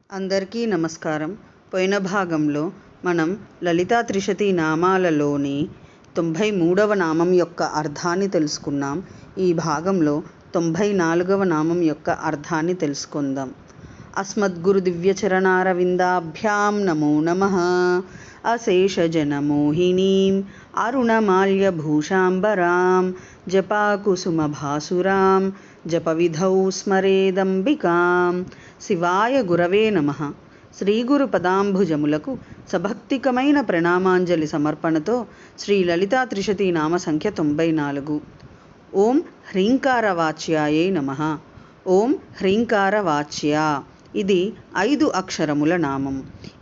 అందరికీ నమస్కారం. పోయిన భాగంలో మనం లలితా త్రిశతి నామాలలోని 93వ నామం యొక్క అర్థాన్ని తెలుసుకున్నాం. ఈ భాగంలో 94వ నామం యొక్క అర్థాన్ని తెలుసుకుందాం. అస్మద్గురు దివ్యచరణారవిందాభ్యాం నమో నమః. అశేషజనమోహినీం అరుణమాల్యభూషాంబరాం జపాకుసుమభాసురాం జపవిధౌ స్మరేదంబికాం. శివాయ గురవే నమః. శ్రీగురు పదాంభుజములకు సభక్తికమైన ప్రణామాంజలి సమర్పణతో శ్రీ లలితా త్రిశతి నామ సంఖ్య 94. ఓం హ్రీంకారవాచ్యాయై నమః. ఓం హ్రీంకారవాచ్య. ఇది 5 అక్షరముల నామం.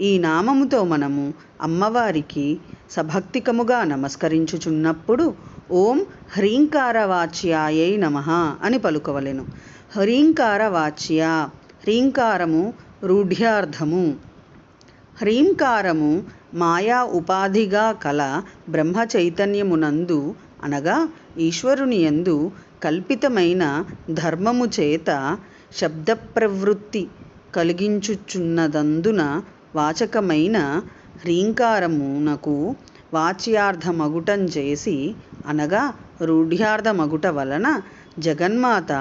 ఈ నామముతో మనము అమ్మవారికి సభక్తికముగా నమస్కరించుచున్నప్పుడు ఓం హ్రీంకారవాచ్యాయై నమః అని పలుకవలెను. హ్రీంకారవాచ్య. హ్రీంకారము రూఢ్యార్థము. హ్రీంకారము మాయా ఉపాధిగా కల బ్రహ్మ చైతన్యమునందు అనగా ఈశ్వరుని యందు కల్పితమైన ధర్మము చేత శబ్ద ప్రవృత్తి కలిగించుచున్నదందున వాచకమైన హ్రీంకారమునకు వాచ్యార్థమగుటం చేసి అనగా రూఢ్యార్థమగుట వలన జగన్మాత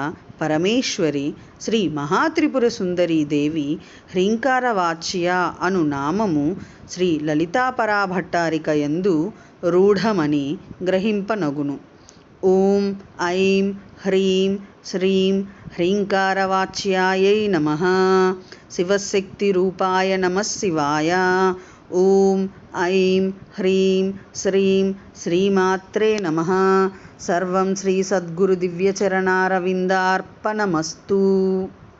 పరమేశ్వరి శ్రీ మహాత్రిపుర సుందరీ దేవి హ్రీంకారవాచ్య అను నామము శ్రీ లలితాపరాభట్టారిక యందు రూఢమని గ్రహింపనగును. ఓం ఐం హ్రీం శ్రీం హ్రీంకారవాచ్యాయై నమః. శివశక్తి రూపాయ నమః శివాయ. ఓం ఐం హ్రీం శ్రీం శ్రీమాత్రే నమః. సర్వం శ్రీ సద్గురు దివ్యచరణారవిందార్పణమస్తు.